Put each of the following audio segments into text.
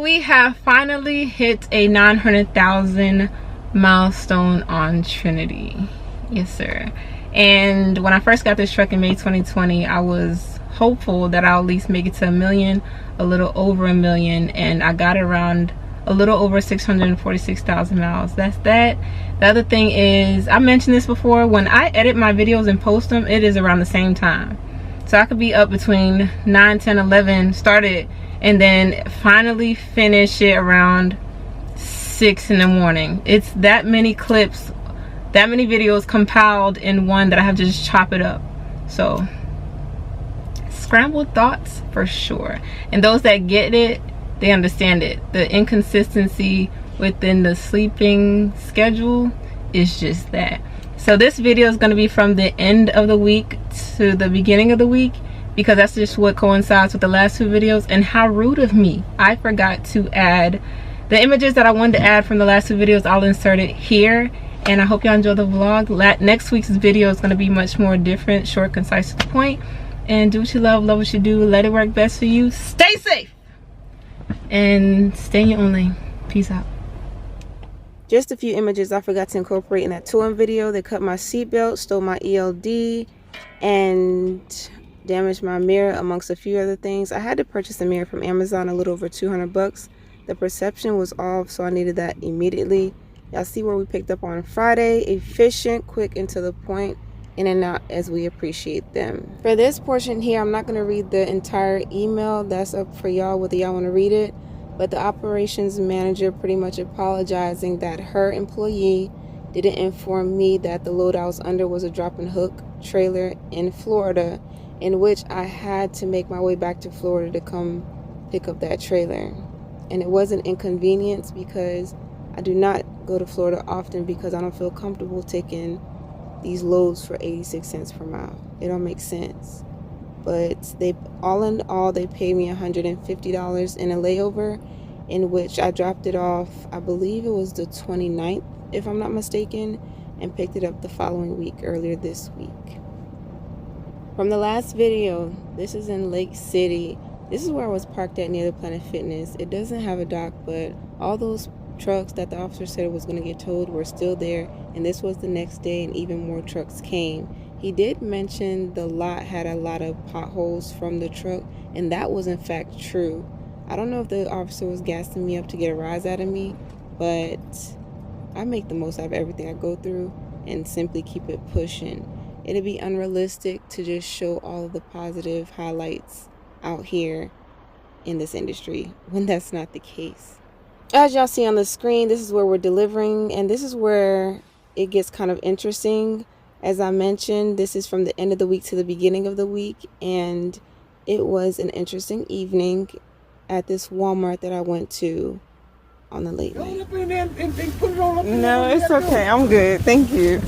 we have finally hit a 900,000 milestone on Trinity. Yes, sir. And when I first got this truck in May 2020, I was hopeful that I'll at least make it to 1 million, a little over 1 million, and I got around a little over 646,000 miles. That's that. The other thing is, I mentioned this before, when I edit my videos and post them, it is around the same time. So I could be up between 9, 10, 11, started, and then finally finish it around 6 in the morning. It's that many clips, that many videos compiled in one that I have to just chop it up. So scrambled thoughts for sure. And those that get it, they understand it. The inconsistency within the sleeping schedule is just that. So this video is going to be from the end of the week to the beginning of the week, because that's just what coincides with the last 2 videos. And how rude of me, I forgot to add the images that I wanted to add from the last 2 videos. I'll insert it here, and I hope y'all enjoy the vlog. Next week's video is going to be much more different, short, concise, to the point. And do what you love what you do, let it work best for you. Stay safe and stay in your own lane. Peace out. Just a few images I forgot to incorporate in that towing video. They cut my seatbelt, stole my ELD, and damaged my mirror, amongst a few other things. I had to purchase a mirror from Amazon, a little over 200 bucks. The perception was off, so I needed that immediately. Y'all see where we picked up on Friday. Efficient, quick, and to the point, in and out as we appreciate them. For this portion here, I'm not going to read the entire email. That's up for y'all whether y'all want to read it. But the operations manager pretty much apologizing that her employee didn't inform me that the load I was under was a drop and hook trailer in Florida, in which I had to make my way back to Florida to come pick up that trailer. And it was an inconvenience because I do not go to Florida often because I don't feel comfortable taking these loads for 86 cents per mile. It don't make sense. But they, all in all, they paid me $150 in a layover, in which I dropped it off, I believe it was the 29th, if I'm not mistaken, and picked it up the following week, earlier this week. From the last video, this is in Lake City. This is where I was parked at near the Planet Fitness. It doesn't have a dock, but all those trucks that the officer said was going to get towed were still there, and this was the next day, and even more trucks came. He did mention the lot had a lot of potholes from the truck, and that was in fact true. I don't know if the officer was gassing me up to get a rise out of me, but I make the most out of everything I go through and simply keep it pushing. It'd be unrealistic to just show all of the positive highlights out here in this industry when that's not the case. As y'all see on the screen, this is where we're delivering, and this is where it gets kind of interesting. As I mentioned, this is from the end of the week to the beginning of the week, and it was an interesting evening at this Walmart that I went to on the late night. No, it's okay. I'm good. Thank you.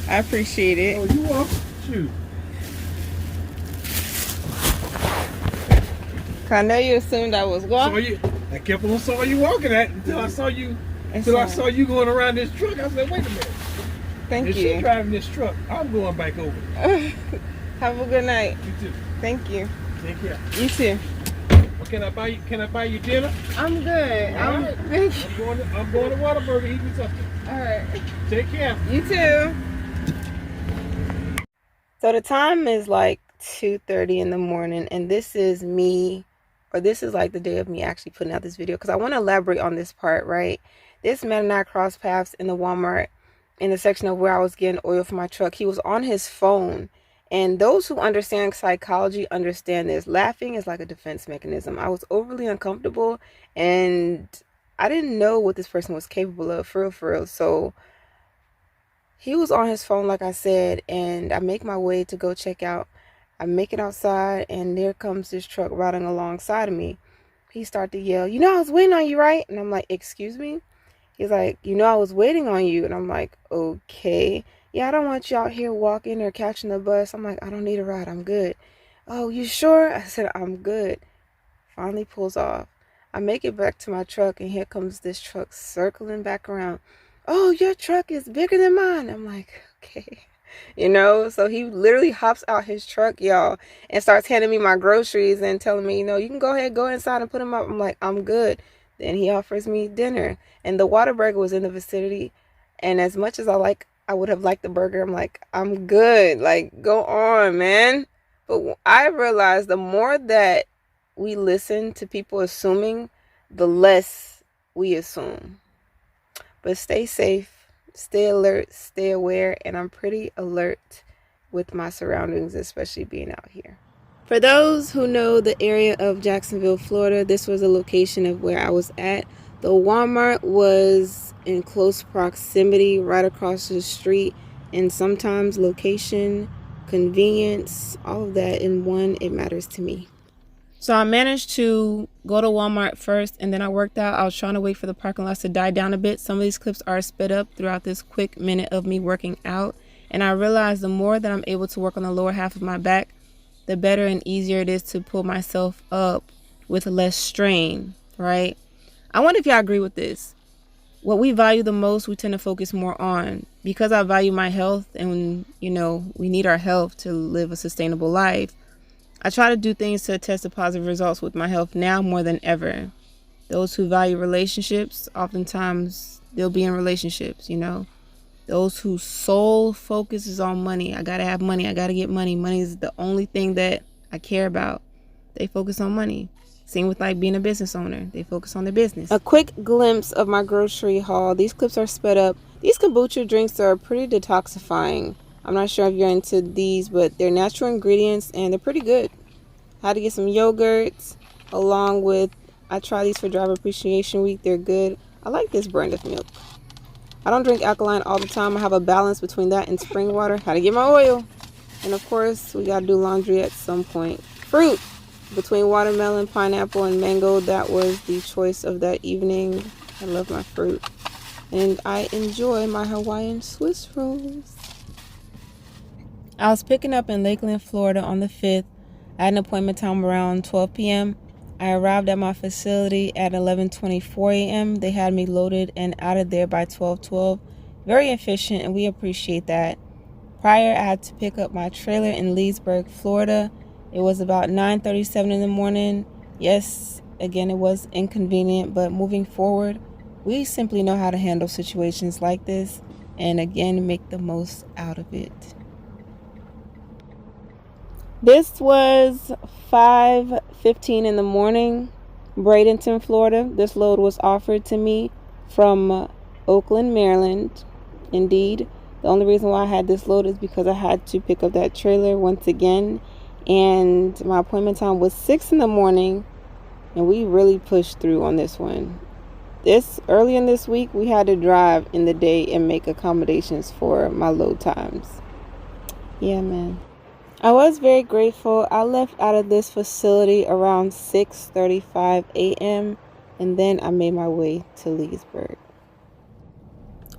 I appreciate it. Oh, you welcome. Shoot. I know you assumed I was walking. I kept on saw you walking at until I saw you. Until I saw you going around this truck. I said, wait a minute. Thank you. She's driving this truck. I'm going back over. Have a good night. You too. Thank you. Take care. You too. Well, can I buy you dinner? I'm good. All right. I'm going to Whataburger eating something. All right. Take care. You too. So the time is like 2:30 in the morning, and this is me, or this is like the day of me actually putting out this video, because I want to elaborate on this part, right? This man and I crossed paths in the Walmart in the section of where I was getting oil for my truck. He was on his phone, and those who understand psychology understand this. Laughing is like a defense mechanism. I was overly uncomfortable, and I didn't know what this person was capable of, for real. So he was on his phone, like I said, and I make my way to go check out. I make it outside, and there comes this truck riding alongside of me. He started to yell, "You know I was waiting on you, right?" And I'm like, "Excuse me?" He's like, "You know I was waiting on you." And I'm like, "Okay. Yeah, I don't want you out here walking or catching the bus." I'm like, "I don't need a ride. I'm good." "Oh, you sure?" I said, "I'm good." Finally pulls off. I make it back to my truck, and here comes this truck circling back around. "Oh, your truck is bigger than mine." I'm like, "Okay." you know? So he literally hops out his truck, y'all, and starts handing me my groceries and telling me, you know, you can go ahead, go inside and put them up. I'm like, I'm good. Then he offers me dinner, and the Whataburger was in the vicinity. And as much as I would have liked the burger, I'm like, I'm good. Like, go on, man. But I realized the more that we listen to people assuming, the less we assume. But stay safe, stay alert, stay aware, and I'm pretty alert with my surroundings, especially being out here. For those who know the area of Jacksonville, Florida, this was a location of where I was at. The Walmart was in close proximity, right across the street, and sometimes location, convenience, all of that in one, it matters to me. So I managed to go to Walmart first, and then I worked out. I was trying to wait for the parking lots to die down a bit. Some of these clips are sped up throughout this quick minute of me working out, and I realized the more that I'm able to work on the lower half of my back, the better and easier it is to pull myself up with less strain, right? I wonder if y'all agree with this. What we value the most, we tend to focus more on. Because I value my health, and, you know, we need our health to live a sustainable life, I try to do things to attest to positive results with my health now more than ever. Those who value relationships, oftentimes they'll be in relationships, you know. Those whose sole focus is on money. I gotta have money. I gotta get money. Money is the only thing that I care about. They focus on money. Same with like being a business owner. They focus on their business. A quick glimpse of my grocery haul. These clips are sped up. These kombucha drinks are pretty detoxifying. I'm not sure if you're into these, but they're natural ingredients and they're pretty good. I had to get some yogurts along with, I try these for Driver Appreciation Week. They're good. I like this brand of milk. I don't drink alkaline all the time. I have a balance between that and spring water. How to get my oil. And of course, we got to do laundry at some point. Fruit. Between watermelon, pineapple, and mango, that was the choice of that evening. I love my fruit. And I enjoy my Hawaiian Swiss rolls. I was picking up in Lakeland, Florida on the 5th. I had an appointment time around 12 p.m. I arrived at my facility at 11:24 a.m. They had me loaded and out of there by 12:12. Very efficient, and we appreciate that. Prior, I had to pick up my trailer in Leesburg, Florida. It was about 9:37 in the morning. Yes, again, it was inconvenient, but moving forward, we simply know how to handle situations like this and again, make the most out of it. This was 5:15 in the morning, Bradenton, Florida. This load was offered to me from Oakland, Maryland. Indeed, the only reason why I had this load is because I had to pick up that trailer once again, and my appointment time was 6 in the morning, and we really pushed through on this one. Early in this week, we had to drive in the day and make accommodations for my load times. Yeah, man. I was very grateful. I left out of this facility around 6:35 a.m. and then I made my way to Leesburg.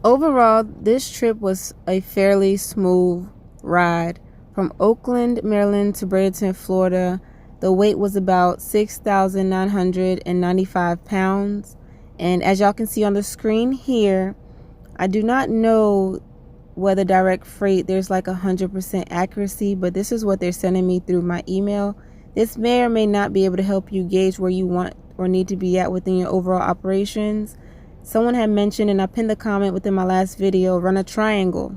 Overall, this trip was a fairly smooth ride. From Oakland, Maryland to Bradenton, Florida, the weight was about 6,995 pounds. And as y'all can see on the screen here, I do not know whether direct freight there's like 100% accuracy, but this is what they're sending me through my email. This may or may not be able to help you gauge where you want or need to be at within your overall operations. Someone had mentioned, and I pinned the comment within my last video, run a triangle.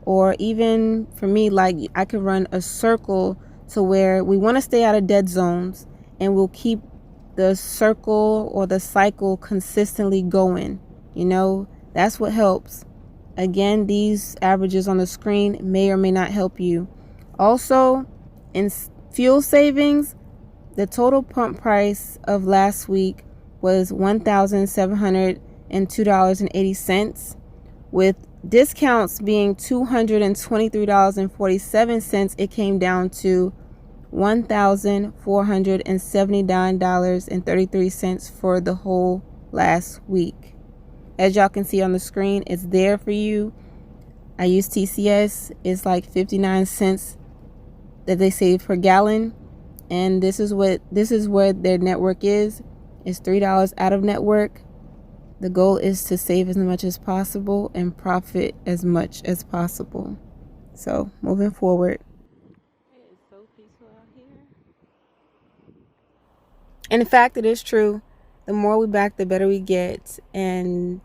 Or even for me, like I could run a circle to where we want to stay out of dead zones and we'll keep the circle or the cycle consistently going. You know, that's what helps. Again, these averages on the screen may or may not help you. Also, in fuel savings, the total pump price of last week was $1,702.80, with discounts being $223.47. It came down to $1,479.33 for the whole last week. As y'all can see on the screen, it's there for you. I use TCS. It's like 59 cents that they save per gallon. And this is where their network is. It's $3 out of network. The goal is to save as much as possible and profit as much as possible. So moving forward. It is so peaceful out here. And in fact, it is true. The more we back, the better we get. And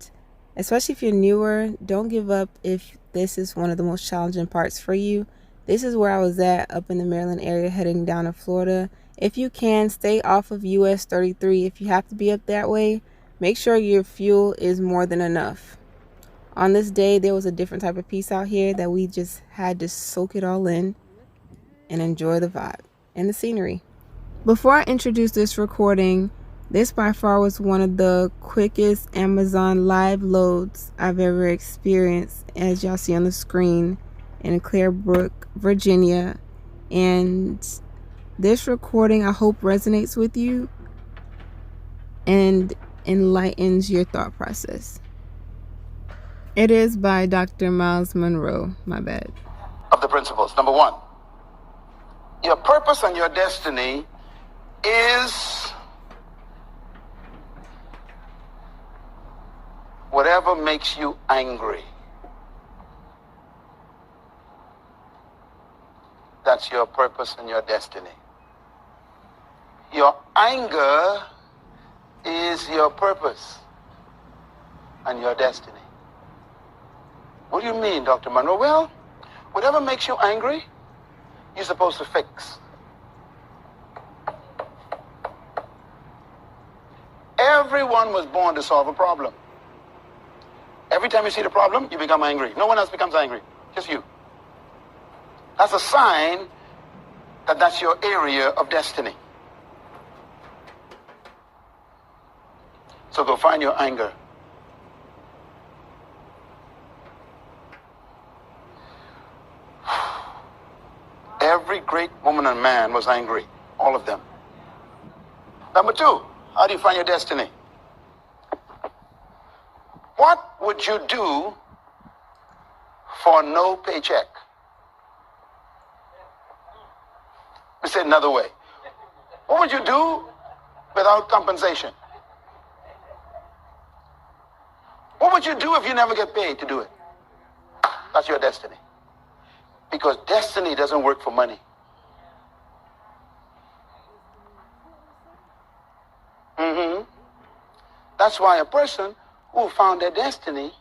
especially if you're newer, don't give up if this is one of the most challenging parts for you. This is where I was at, up in the Maryland area, heading down to Florida. If you can, stay off of US 33. If you have to be up that way, make sure your fuel is more than enough. On this day, there was a different type of peace out here that we just had to soak it all in and enjoy the vibe and the scenery. Before I introduce this recording, this by far was one of the quickest Amazon live loads I've ever experienced, as y'all see on the screen, in Clarebrook, Virginia. And this recording, I hope, resonates with you and enlightens your thought process. It is by Dr. Miles Monroe. My bad. Of the principles. Number one, your purpose and your destiny is whatever makes you angry. That's your purpose and your destiny. Your anger is your purpose and your destiny. What do you mean, Dr. Monroe? Well, whatever makes you angry, you're supposed to fix. Everyone was born to solve a problem. Every time you see the problem, you become angry. No one else becomes angry, just you. That's a sign that that's your area of destiny. So go find your anger. Every great woman and man was angry, all of them. Number two, how do you find your destiny? What would you do for no paycheck? Let me say it another way. What would you do without compensation? What would you do if you never get paid to do it? That's your destiny. Because destiny doesn't work for money. That's why a person who found their destiny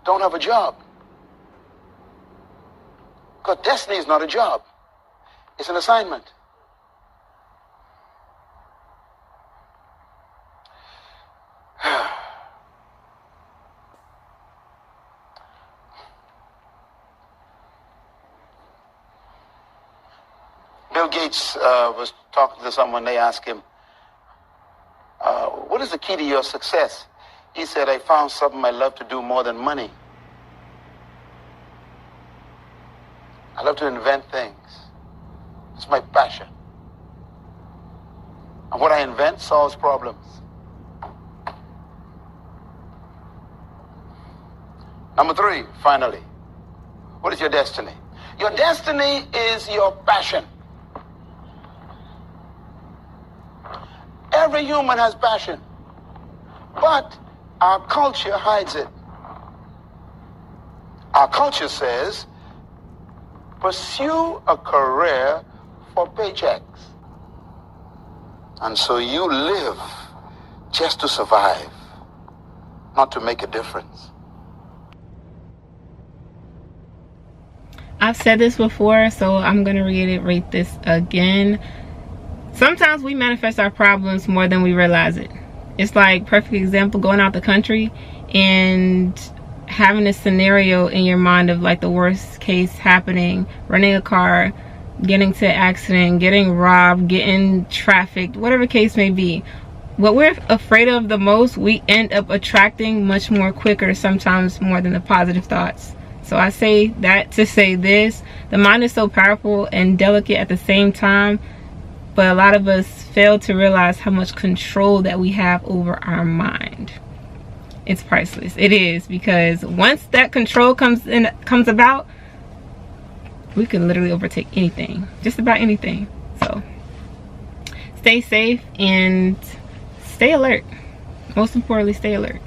don't have a job. Because destiny is not a job. It's an assignment. Bill Gates was talking to someone. They asked him, what is the key to your success? He said, I found something I love to do more than money. I love to invent things. It's my passion. And what I invent solves problems. Number three, finally, what is your destiny? Your destiny is your passion. Every human has passion, but our culture hides it. Our culture says, pursue a career for paychecks. And so you live just to survive, not to make a difference. I've said this before, so I'm going to reiterate this again. Sometimes we manifest our problems more than we realize it. It's like, perfect example, going out the country and having a scenario in your mind of like the worst case happening, renting a car, getting to an accident, getting robbed, getting trafficked, whatever case may be. What we're afraid of the most, we end up attracting much more quicker, sometimes more than the positive thoughts. So I say that to say this, the mind is so powerful and delicate at the same time, but a lot of us fail to realize how much control that we have over our mind. It's priceless. It is, because once that control comes about, we can literally overtake anything, just about anything. So stay safe and stay alert. Most importantly, stay alert.